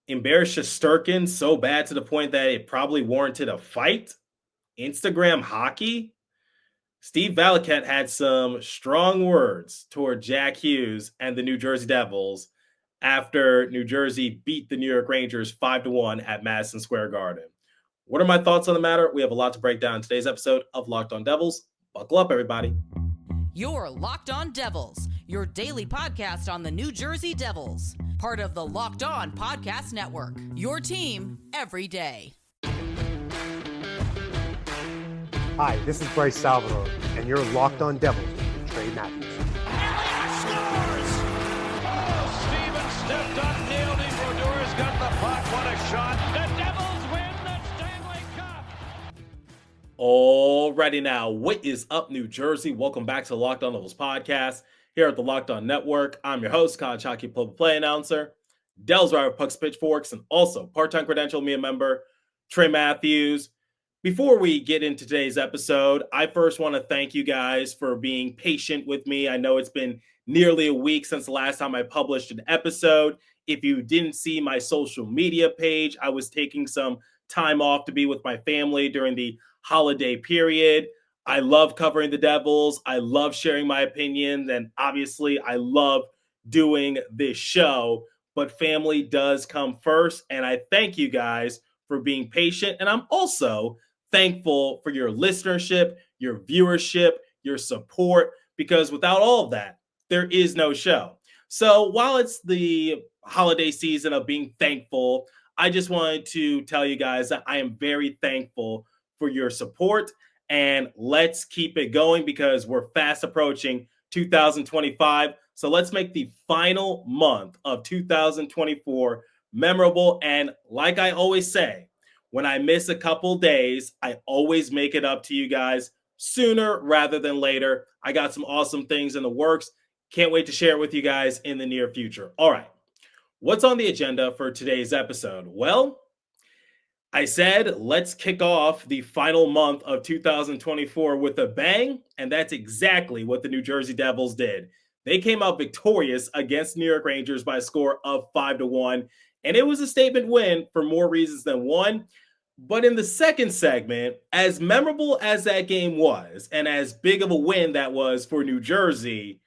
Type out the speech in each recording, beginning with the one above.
Embarrass Shesterkin so bad to the point that it probably warranted a fight. Instagram hockey. Steve Valiquette had some strong words toward Jack Hughes and the New Jersey Devils after New Jersey beat the New York Rangers 5-1 at Madison Square Garden. What are my thoughts on the matter? We have a lot to break down in today's episode of Locked On Devils. Buckle up, everybody. You're Locked On Devils, your daily podcast on the New Jersey Devils, part of the Locked On Podcast Network, your team every day. Hi, this is Bryce Salvador, and you're Locked On Devils with Trey Matthews. Elliott scores! Oh, Steven stepped up, nailed him. Brodor's got the puck. What a shot. The Devils win the Stanley Cup. Alrighty now, what is up, New Jersey? Welcome back to the Locked On Devils podcast here at the Locked On Network. I'm your host, college hockey play announcer, Devils writer of Pucks Pitchforks, and also part-time credential media member, Trey Matthews. Before we get into today's episode, I first want to thank you guys for being patient with me. I know it's been nearly a week since the last time I published an episode. If you didn't see my social media page, I was taking some time off to be with my family during the holiday period. I love covering the Devils. I love sharing my opinions, and obviously I love doing this show, but family does come first, and I thank you guys for being patient, and I'm also thankful for your listenership, your viewership, your support, because without all of that, there is no show. So while it's the holiday season of being thankful, I just wanted to tell you guys that I am very thankful for your support, and let's keep it going because we're fast approaching 2025. So let's make the final month of 2024 memorable. And like I always say, when I miss a couple days, I always make it up to you guys sooner rather than later. I got some awesome things in the works. Can't wait to share it with you guys in the near future. All right. What's on the agenda for today's episode? Well, I said, let's kick off the final month of 2024 with a bang, and that's exactly what the New Jersey Devils did. They came out victorious against New York Rangers by a score of 5-1, and it was a statement win for more reasons than one. But in the second segment, as memorable as that game was, and as big of a win that was for New Jersey,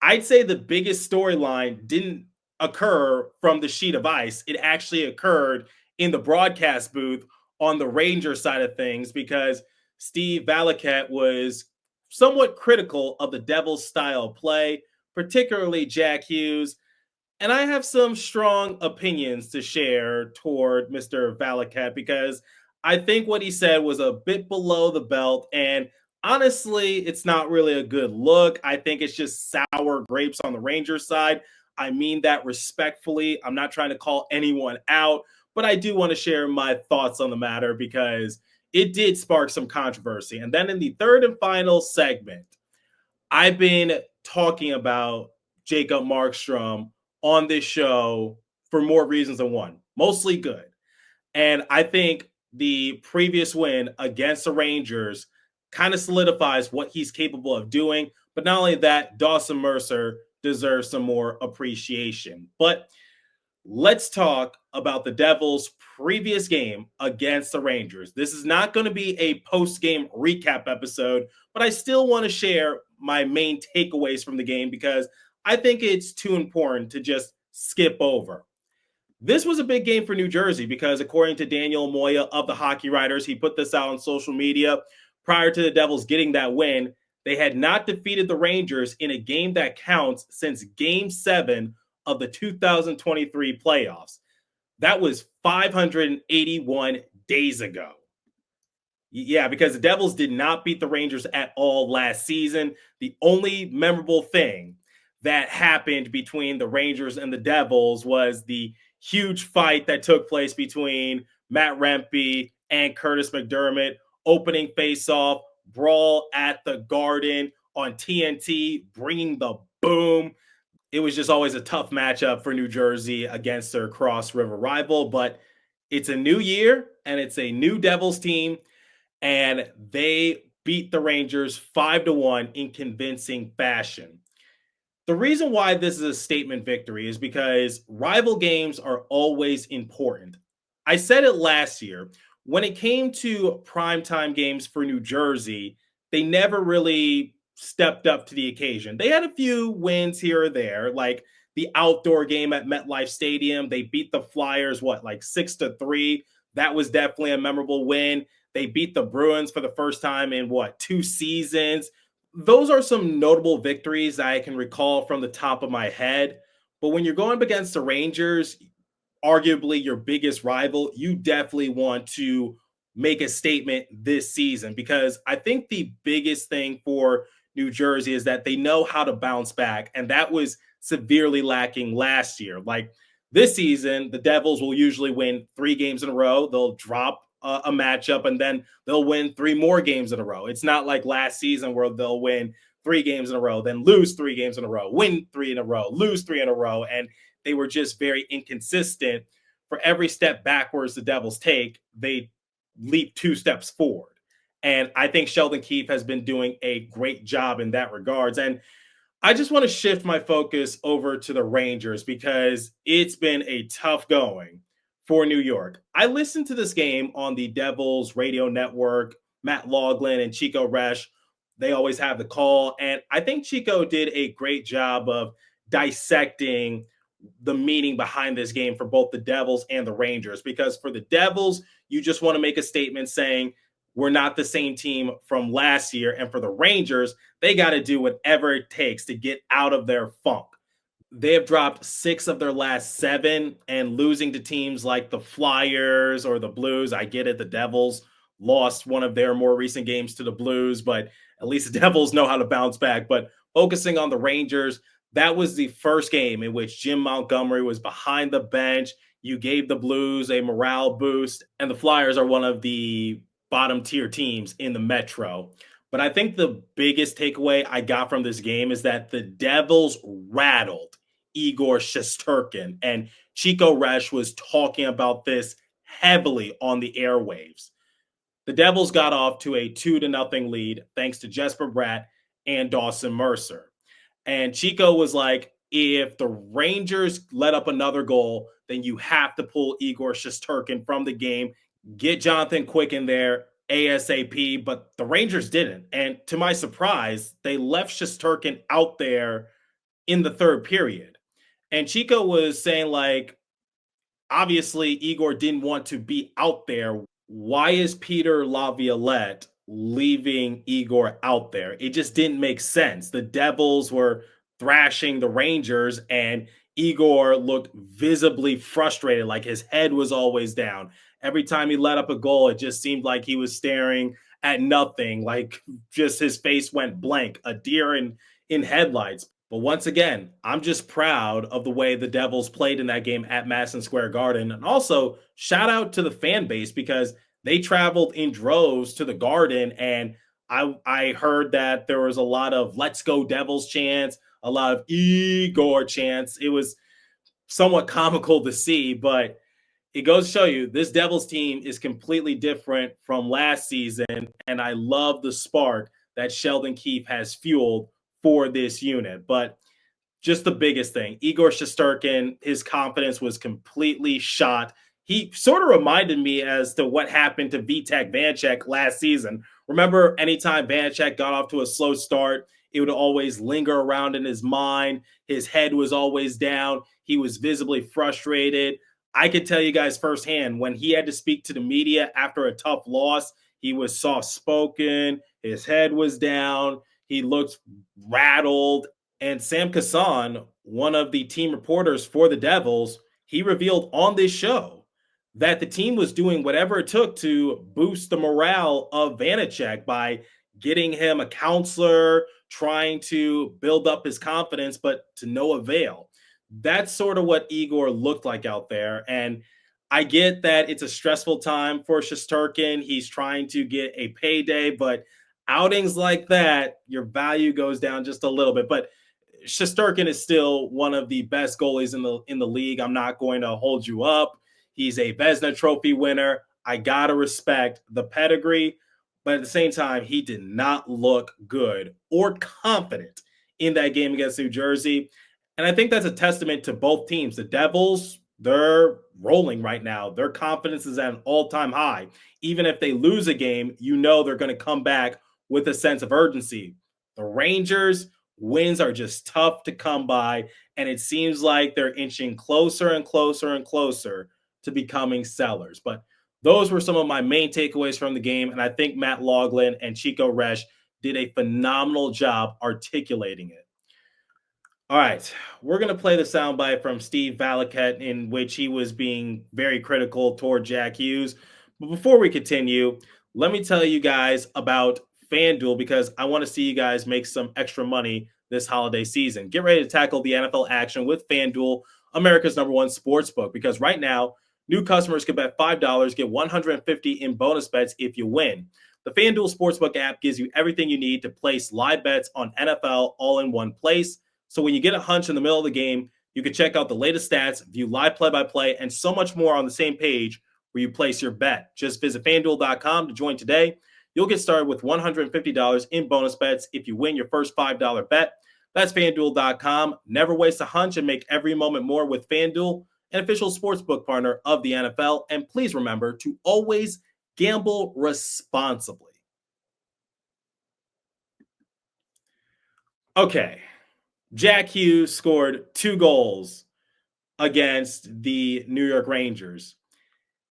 I'd say the biggest storyline didn't occur from the sheet of ice. It actually occurred in the broadcast booth on the Rangers side of things, because Steve Valiquette was somewhat critical of the Devils' style of play, particularly Jack Hughes. And I have some strong opinions to share toward Mr. Valiquette because I think what he said was a bit below the belt. And honestly, it's not really a good look. I think it's just sour grapes on the Rangers side. I mean that respectfully. I'm not trying to call anyone out, but I do want to share my thoughts on the matter because it did spark some controversy. And then in the third and final segment, I've been talking about Jacob Markstrom on this show for more reasons than one, mostly good. And I think the previous win against the Rangers kind of solidifies what he's capable of doing. But not only that, Dawson Mercer deserves some more appreciation. But let's talk about the Devils' previous game against the Rangers. This is not going to be a post-game recap episode, but I still want to share my main takeaways from the game because I think it's too important to just skip over. This was a big game for New Jersey because according to Daniel Moya of the Hockey Writers, he put this out on social media, prior to the Devils getting that win, they had not defeated the Rangers in a game that counts since Game 7 of the 2023 playoffs. That was 581 days ago. Yeah, because the Devils did not beat the Rangers at all last season. The only memorable thing that happened between the Rangers and the Devils was the huge fight that took place between Matt Rempe and Curtis McDermott, opening face-off, brawl at the Garden on TNT, bringing the boom. It was just always a tough matchup for New Jersey against their Cross River rival, but it's a new year and it's a new Devils team, and they beat the Rangers 5-1 in convincing fashion. The reason why this is a statement victory is because rival games are always important. I said it last year. When it came to primetime games for New Jersey, they never really stepped up to the occasion. They had a few wins here or there, like the outdoor game at MetLife Stadium. They beat the Flyers, what, like 6-3? That was definitely a memorable win. They beat the Bruins for the first time in what, 2 seasons? Those are some notable victories that I can recall from the top of my head. But when you're going up against the Rangers, arguably your biggest rival, you definitely want to make a statement this season because I think the biggest thing for New Jersey is that they know how to bounce back. And that was severely lacking last year. Like this season, the Devils will usually win 3 games in a row. They'll drop a matchup and then they'll win 3 more games in a row. It's not like last season where they'll win 3 games in a row, then lose 3 games in a row, win 3 in a row, lose 3 in a row. And they were just very inconsistent. For every step backwards the Devils take, they leap 2 steps forward. And I think Sheldon Keefe has been doing a great job in that regards. And I just want to shift my focus over to the Rangers because it's been a tough going for New York. I listened to this game on the Devils radio network. Matt Loughlin and Chico Resch, they always have the call. And I think Chico did a great job of dissecting the meaning behind this game for both the Devils and the Rangers. Because for the Devils, you just want to make a statement saying, we're not the same team from last year. And for the Rangers, they got to do whatever it takes to get out of their funk. They have dropped 6 of their last 7 and losing to teams like the Flyers or the Blues. I get it. The Devils lost one of their more recent games to the Blues, but at least the Devils know how to bounce back. But focusing on the Rangers, that was the first game in which Jim Montgomery was behind the bench. You gave the Blues a morale boost, and the Flyers are one of the bottom tier teams in the Metro. But I think the biggest takeaway I got from this game is that the Devils rattled Igor Shesterkin, and Chico Resch was talking about this heavily on the airwaves. The Devils got off to a 2-0 lead thanks to Jesper Bratt and Dawson Mercer. And Chico was like, if the Rangers let up another goal, then you have to pull Igor Shesterkin from the game, get Jonathan Quick in there ASAP, but the Rangers didn't. And to my surprise, they left Shesterkin out there in the third period. And Chico was saying, like, obviously Igor didn't want to be out there. Why is Peter Laviolette leaving Igor out there? It just didn't make sense. The Devils were thrashing the Rangers and Igor looked visibly frustrated, like his head was always down. Every time he let up a goal, it just seemed like he was staring at nothing, like just his face went blank, a deer in headlights. But once again, I'm just proud of the way the Devils played in that game at Madison Square Garden. And also, shout out to the fan base because they traveled in droves to the Garden. And I heard that there was a lot of "Let's Go Devils" chants, a lot of Igor chants. It was somewhat comical to see, but it goes to show you this Devils team is completely different from last season. And I love the spark that Sheldon Keefe has fueled for this unit. But just the biggest thing, Igor Shesterkin, his confidence was completely shot. He sort of reminded me as to what happened to Vitek Vanecek last season. Remember, anytime Vanecek got off to a slow start, it would always linger around in his mind. His head was always down. He was visibly frustrated. I could tell you guys firsthand, when he had to speak to the media after a tough loss, he was soft-spoken. His head was down. He looked rattled. And Sam Kassan, one of the team reporters for the Devils, he revealed on this show that the team was doing whatever it took to boost the morale of Vanecek by getting him a counselor, trying to build up his confidence, but to no avail. That's sort of what Igor looked like out there. And I get that it's a stressful time for Shesterkin. He's trying to get a payday, but outings like that, your value goes down just a little bit. But Shesterkin is still one of the best goalies in the league. I'm not going to hold you up. He's a Vezina Trophy winner. I got to respect the pedigree. But at the same time, he did not look good or confident in that game against New Jersey. And I think that's a testament to both teams. The Devils, they're rolling right now. Their confidence is at an all-time high. Even if they lose a game, you know they're going to come back with a sense of urgency. The Rangers, wins are just tough to come by, and it seems like they're inching closer and closer and closer to becoming sellers. But those were some of my main takeaways from the game, and I think Matt Loughlin and Chico Resch did a phenomenal job articulating it. All right, we're going to play the soundbite from Steve Valiquette in which he was being very critical toward Jack Hughes. But before we continue, let me tell you guys about FanDuel because I want to see you guys make some extra money this holiday season. Get ready to tackle the NFL action with FanDuel, America's #1 sportsbook, because right now, new customers can bet $5, get $150 in bonus bets if you win. The FanDuel Sportsbook app gives you everything you need to place live bets on NFL all in one place. So when you get a hunch in the middle of the game, you can check out the latest stats, view live play-by-play, and so much more on the same page where you place your bet. Just visit FanDuel.com to join today. You'll get started with $150 in bonus bets if you win your first $5 bet. That's FanDuel.com. Never waste a hunch and make every moment more with FanDuel, an official sportsbook partner of the NFL. And please remember to always gamble responsibly. Okay. Jack Hughes scored 2 goals against the New York Rangers.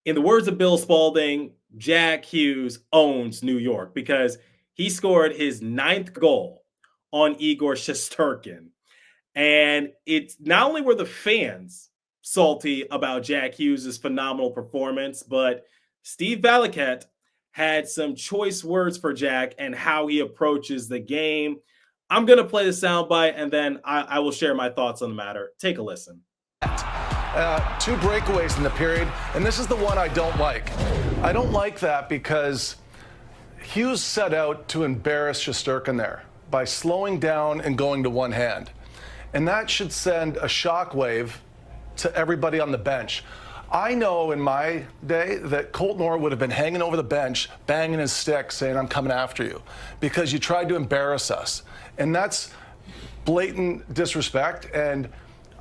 In the words of Bill Spaulding, Jack Hughes owns New York because he scored his 9th goal on Igor Shesterkin. And it's not only were the fans salty about Jack Hughes' phenomenal performance, but Steve Valiquette had some choice words for Jack and how he approaches the game. I'm going to play the soundbite, and then I will share my thoughts on the matter. Take a listen. 2 breakaways in the period, and this is the one I don't like. I don't like that because Hughes set out to embarrass Shesterkin there by slowing down and going to one hand. And that should send a shockwave to everybody on the bench. I know in my day that Colt Noor would have been hanging over the bench, banging his stick, saying, "I'm coming after you," because you tried to embarrass us. And that's blatant disrespect. And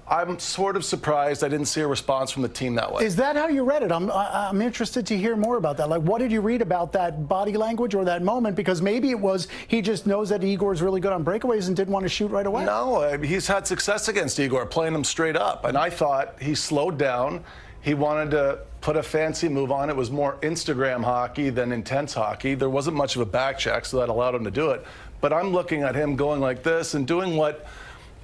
I'm sort of surprised I didn't see a response from the team that way. Is that how you read it? I'm interested to hear more about that. Like, what did you read about that body language or that moment? Because maybe it was he just knows that Igor's really good on breakaways and didn't want to shoot right away. No, he's had success against Igor, playing him straight up. And I thought he slowed down. He wanted to put a fancy move on. It was more Instagram hockey than intense hockey. There wasn't much of a back check, so that allowed him to do it. But I'm looking at him going like this and doing what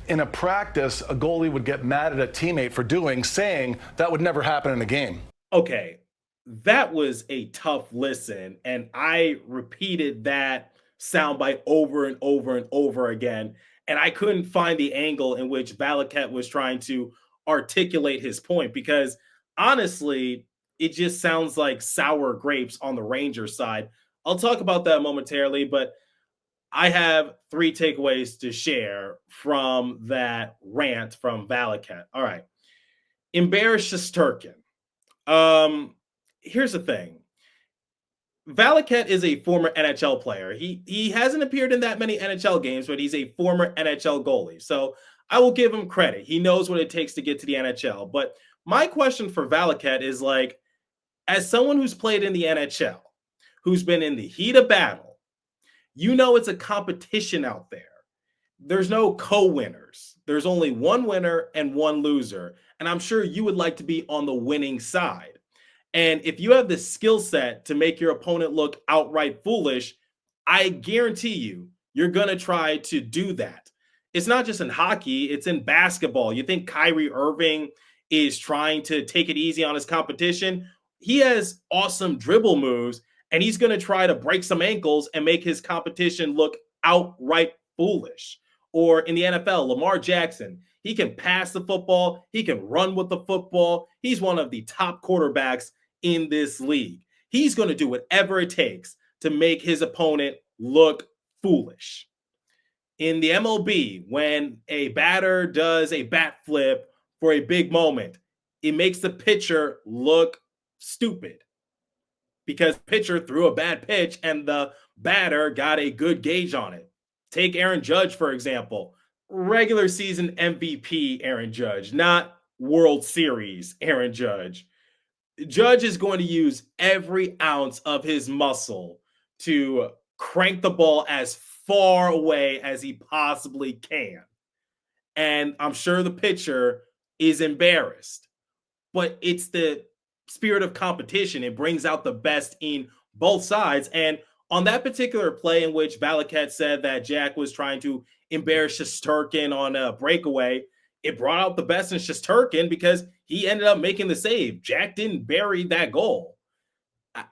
in a practice a goalie would get mad at a teammate for doing, saying that would never happen in a game. Okay, that was a tough listen, and I repeated that soundbite over and over and over again, and I couldn't find the angle in which Valiquette was trying to articulate his point because honestly, it just sounds like sour grapes on the Rangers side. I'll talk about that momentarily, but I have 3 takeaways to share from that rant from Valiquette. All right. Embarrass Shesterkin. Here's the thing. Valiquette is a former NHL player. He hasn't appeared in that many NHL games, but he's a former NHL goalie. So I will give him credit. He knows what it takes to get to the NHL. But my question for Valiquette is like, as someone who's played in the NHL, who's been in the heat of battle, you know it's a competition out there. There's no co-winners. There's only one winner and one loser. And I'm sure you would like to be on the winning side. And if you have the skill set to make your opponent look outright foolish, I guarantee you're going to try to do that. It's not just in hockey, it's in basketball. You think Kyrie Irving is trying to take it easy on his competition? He has awesome dribble moves, and he's going to try to break some ankles and make his competition look outright foolish. Or in the NFL, Lamar Jackson, he can pass the football. He can run with the football. He's one of the top quarterbacks in this league. He's going to do whatever it takes to make his opponent look foolish. In the MLB, when a batter does a bat flip for a big moment, it makes the pitcher look stupid because the pitcher threw a bad pitch and the batter got a good gauge on it. Take Aaron Judge, for example. regular season MVP Aaron Judge, not World Series Aaron Judge. Judge is going to use every ounce of his muscle to crank the ball as far away as he possibly can. And I'm sure the pitcher is embarrassed, but it's the spirit of competition. It brings out the best in both sides. And on that particular play in which Valiquette said that Jack was trying to embarrass Shesterkin on a breakaway, it brought out the best in Shesterkin because he ended up making the save. Jack didn't bury that goal.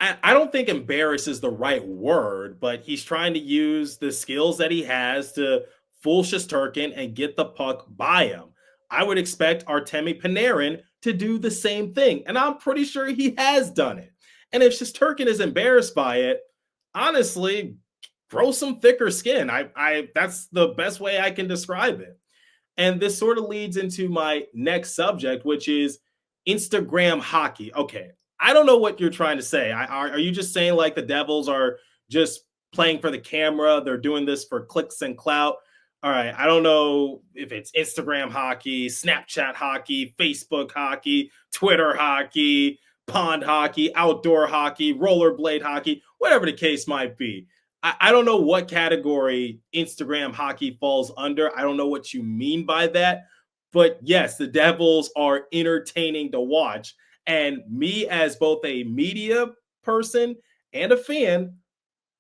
I don't think embarrass is the right word, but he's trying to use the skills that he has to fool Shesterkin and get the puck by him. I would expect Artemi Panarin to do the same thing, and I'm pretty sure he has done it. And if Shesterkin is embarrassed by it, honestly, grow some thicker skin. I that's the best way I can describe it. And this sort of leads into my next subject, which is Instagram hockey. Okay, I don't know what you're trying to say. Are you just saying like the Devils are just playing for the camera? They're doing this for clicks and clout. All right, I don't know if it's Instagram hockey, Snapchat hockey, Facebook hockey, Twitter hockey, pond hockey, outdoor hockey, rollerblade hockey, whatever the case might be. I don't know what category Instagram hockey falls under. I don't know what you mean by that. But yes, the Devils are entertaining to watch. And me, as both a media person and a fan,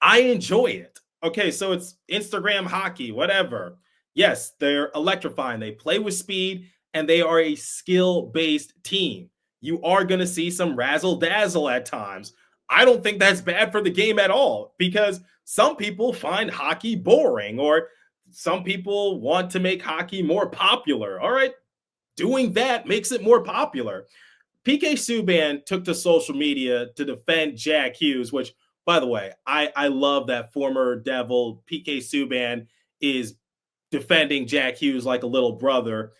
I enjoy it. Okay, so it's Instagram hockey, whatever. Yes, they're electrifying. They play with speed, and they are a skill-based team. You are going to see some razzle-dazzle at times. I don't think that's bad for the game at all, because some people find hockey boring, or some people want to make hockey more popular. All right, doing that makes it more popular. PK Subban took to social media to defend Jack Hughes, which, by the way, I love that former Devil PK Subban is defending Jack Hughes like a little brother.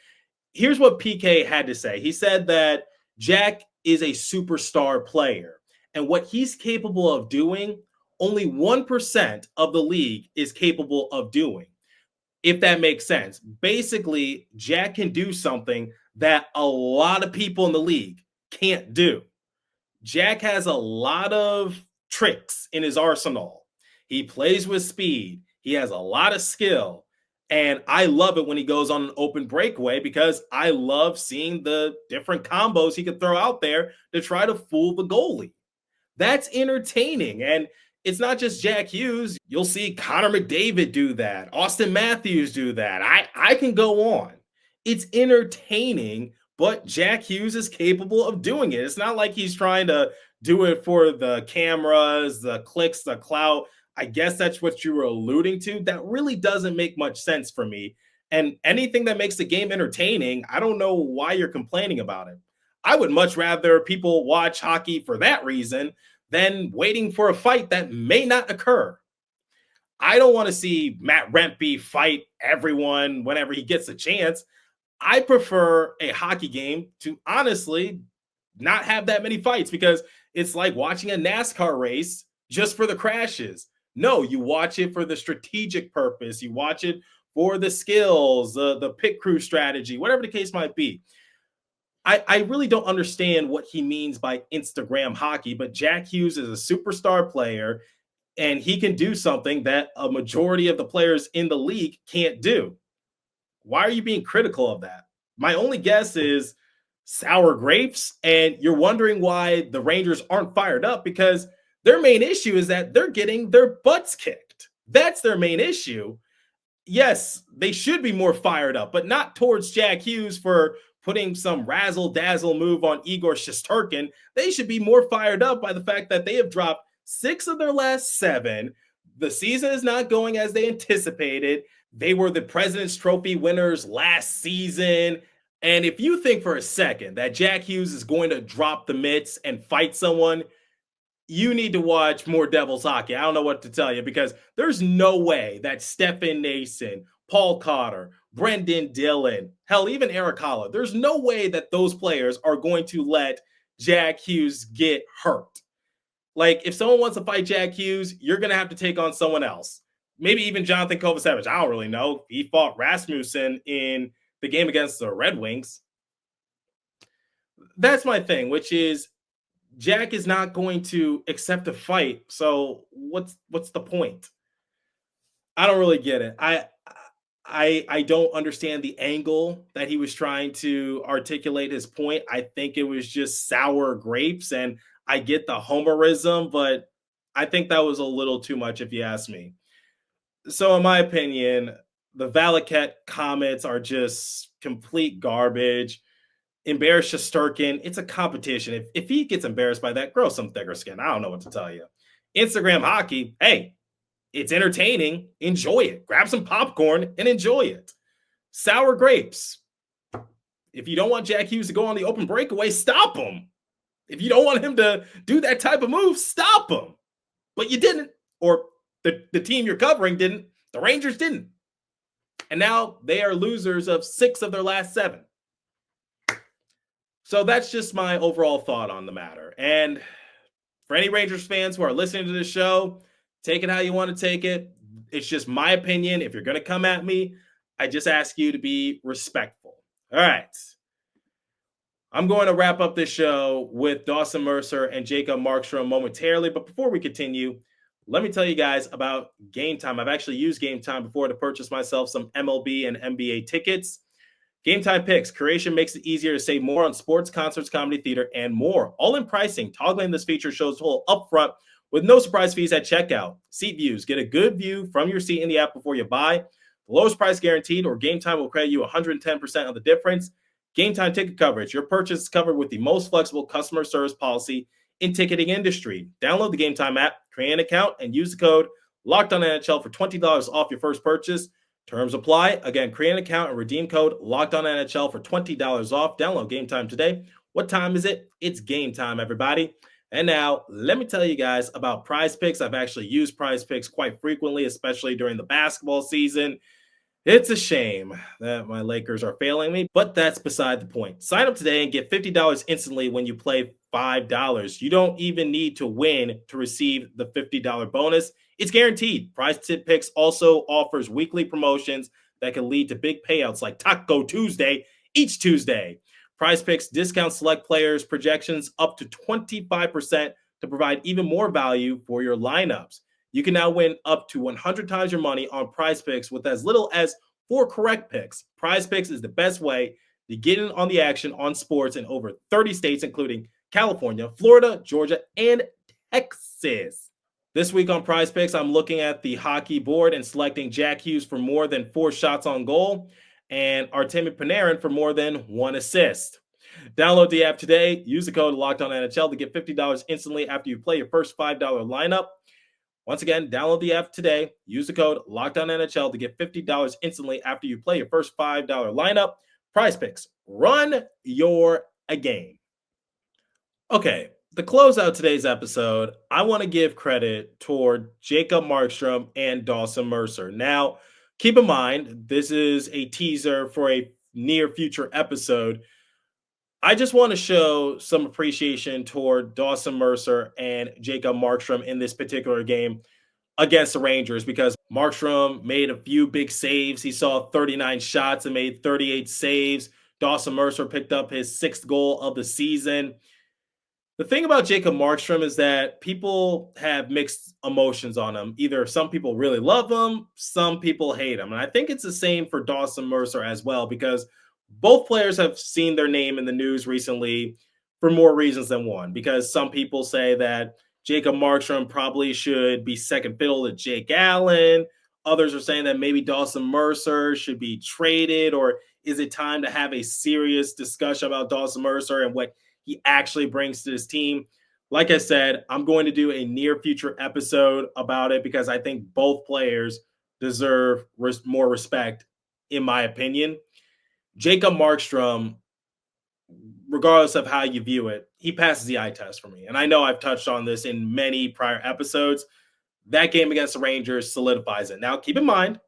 Here's what PK had to say. He said that Jack is a superstar player, and what he's capable of doing, only 1% of the league is capable of doing, if that makes sense. Basically, Jack can do something that a lot of people in the league can't do. Jack has a lot of tricks in his arsenal. He plays with speed. He has a lot of skill. And I love it when he goes on an open breakaway, because I love seeing the different combos he can throw out there to try to fool the goalie. That's entertaining. And it's not just Jack Hughes. You'll see Connor McDavid do that. Austin Matthews do that. I can go on. It's entertaining, but Jack Hughes is capable of doing it. It's not like he's trying to do it for the cameras, the clicks, the clout. I guess that's what you were alluding to. That really doesn't make much sense for me. And anything that makes the game entertaining, I don't know why you're complaining about it. I would much rather people watch hockey for that reason than waiting for a fight that may not occur. I don't want to see Matt Rempey fight everyone whenever he gets a chance. I prefer a hockey game to honestly not have that many fights, because it's like watching a NASCAR race just for the crashes. No, you watch it for the strategic purpose. You watch it for the skills, the pit crew strategy, whatever the case might be. I really don't understand what he means by Instagram hockey, but Jack Hughes is a superstar player, and he can do something that a majority of the players in the league can't do. Why are you being critical of that? My only guess is sour grapes, and you're wondering why the Rangers aren't fired up, because their main issue is that they're getting their butts kicked. That's their main issue. Yes, they should be more fired up, but not towards Jack Hughes for putting some razzle-dazzle move on Igor Shesterkin. They should be more fired up by the fact that they have dropped 6 of their last 7. The season is not going as they anticipated. They were the President's Trophy winners last season. And if you think for a second that Jack Hughes is going to drop the mitts and fight someone, you need to watch more Devils hockey. I don't know what to tell you, because there's no way that Stefan Nason, Paul Cotter, Brendan Dillon, hell, even Eric Holla, there's no way that those players are going to let Jack Hughes get hurt. Like, if someone wants to fight Jack Hughes, you're going to have to take on someone else. maybe even Jonathan Kovacevic. I don't really know. He fought Rasmussen in the game against the Red Wings. That's my thing, which is Jack is not going to accept a fight. So what's the point? I don't really get it. I don't understand the angle that he was trying to articulate his point. I think it was just sour grapes, and I get the homerism, but I think that was a little too much if you ask me. So in my opinion, the Valiquette comments are just complete garbage. Embarrass Shesterkin, it's a competition. If he gets embarrassed by that, grow some thicker skin. I don't know what to tell you. Instagram hockey, hey, it's entertaining. Enjoy it. Grab some popcorn and enjoy it. Sour grapes. If you don't want Jack Hughes to go on the open breakaway, stop him. If you don't want him to do that type of move, stop him. But you didn't, or the team you're covering didn't. The Rangers didn't. And now they are losers of 6 of their last 7. So that's just my overall thought on the matter. And for any Rangers fans who are listening to this show, take it how you want to take it. It's just my opinion. If you're going to come at me, I just ask you to be respectful. All right. I'm going to wrap up this show with Dawson Mercer and Jacob Markstrom momentarily. But before we continue, let me tell you guys about Game Time. I've actually used Game Time before to purchase myself some MLB and NBA tickets. Game Time Picks. Creation makes it easier to save more on sports, concerts, comedy, theater, and more. All in pricing. Toggling this feature shows whole upfront with no surprise fees at checkout. Seat views. Get a good view from your seat in the app before you buy. The lowest price guaranteed, or Game Time will credit you 110% of the difference. Game Time ticket coverage. Your purchase is covered with the most flexible customer service policy in ticketing industry. Download the Game Time app, create an account, and use the code LOCKEDONNHL for $20 off your first purchase. Terms apply. Again, create an account and redeem code LOCKEDONNHL for $20 off. Download Game Time today. What time is it? It's game time, everybody. And now, let me tell you guys about PrizePicks. I've actually used PrizePicks quite frequently, especially during the basketball season. It's a shame that my Lakers are failing me, but that's beside the point. Sign up today and get $50 instantly when you play $5. You don't even need to win to receive the $50 bonus. It's guaranteed. PrizePicks also offers weekly promotions that can lead to big payouts like Taco Tuesday each Tuesday. PrizePicks discounts select players' projections up to 25% to provide even more value for your lineups. You can now win up to 100 times your money on PrizePicks with as little as 4 correct picks. PrizePicks is the best way to get in on the action on sports in over 30 states, including California, Florida, Georgia, and Texas. This week on PrizePicks, I'm looking at the hockey board and selecting Jack Hughes for more than 4 shots on goal and Artemi Panarin for more than 1 assist. Download the app today. Use the code LOCKEDONNHL to get $50 instantly after you play your first $5 lineup. Once again, download the app today. Use the code LOCKEDONNHL to get $50 instantly after you play your first $5 lineup. PrizePicks. Run your game. Okay, to close out today's episode, I want to give credit toward Jacob Markstrom and Dawson Mercer. Now, keep in mind, this is a teaser for a near future episode. I just want to show some appreciation toward Dawson Mercer and Jacob Markstrom in this particular game against the Rangers because Markstrom made a few big saves. He saw 39 shots and made 38 saves. Dawson Mercer picked up his 6th goal of the season. The thing about Jacob Markstrom is that people have mixed emotions on him. Either some people really love him, some people hate him. And I think it's the same for Dawson Mercer as well because both players have seen their name in the news recently for more reasons than one. Because some people say that Jacob Markstrom probably should be second fiddle to Jake Allen. Others are saying that maybe Dawson Mercer should be traded, or is it time to have a serious discussion about Dawson Mercer and what he actually brings to this team? Like I said, I'm going to do a near future episode about it because I think both players deserve more respect, in my opinion. Jacob Markstrom, regardless of how you view it, he passes the eye test for me. And I know I've touched on this in many prior episodes. That game against the Rangers solidifies it. Now, keep in mind,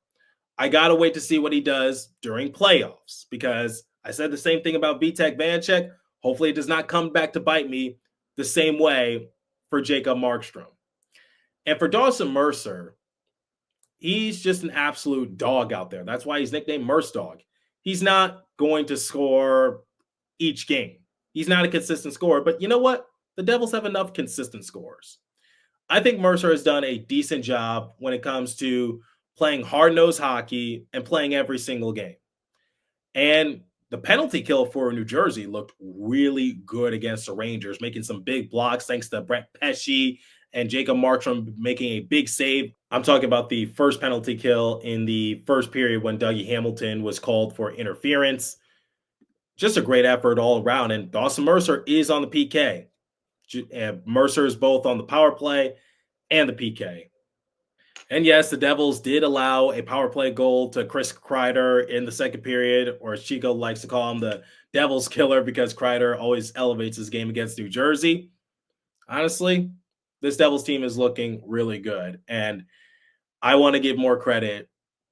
I got to wait to see what he does during playoffs because I said the same thing about Vitek Vanecek. Hopefully it does not come back to bite me the same way for Jacob Markstrom. And for Dawson Mercer, he's just an absolute dog out there. That's why he's nicknamed Merce Dog. He's not going to score each game. He's not a consistent scorer, but you know what? The Devils have enough consistent scorers. I think Mercer has done a decent job when it comes to playing hard-nosed hockey and playing every single game. And the penalty kill for New Jersey looked really good against the Rangers, making some big blocks thanks to Brett Pesce and Jacob Markstrom making a big save. I'm talking about the first penalty kill in the first period when Dougie Hamilton was called for interference. Just a great effort all around. And Dawson Mercer is on the PK. And Mercer is both on the power play and the PK. And yes, the Devils did allow a power play goal to Chris Kreider in the second period, or as Chico likes to call him, the Devils killer, because Kreider always elevates his game against New Jersey. Honestly, this Devils team is looking really good. And I want to give more credit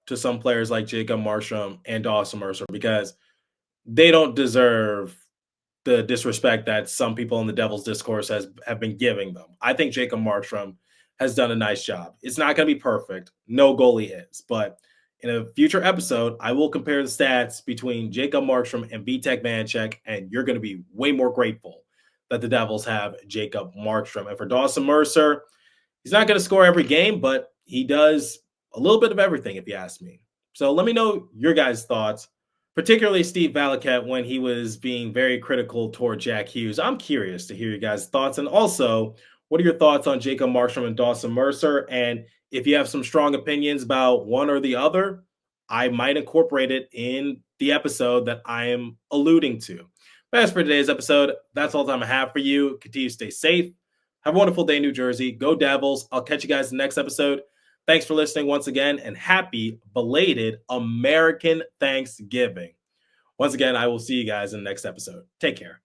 to some players like Jacob Markstrom and Dawson Mercer, because they don't deserve the disrespect that some people in the Devils discourse have been giving them. I think Jacob Markstrom has done a nice job. It's not going to be perfect. No goalie is. But in a future episode, I will compare the stats between Jacob Markstrom and Vitek Vanecek, and you're going to be way more grateful that the Devils have Jacob Markstrom. And for Dawson Mercer, he's not going to score every game, but he does a little bit of everything, if you ask me. So let me know your guys' thoughts, particularly Steve Valiquette when he was being very critical toward Jack Hughes. I'm curious to hear you guys' thoughts. And also, what are your thoughts on Jacob Markstrom and Dawson Mercer? And if you have some strong opinions about one or the other, I might incorporate it in the episode that I am alluding to. But as for today's episode, that's all the time I have for you. Continue to stay safe. Have a wonderful day, New Jersey. Go Devils. I'll catch you guys in the next episode. Thanks for listening once again, and happy belated American Thanksgiving. Once again, I will see you guys in the next episode. Take care.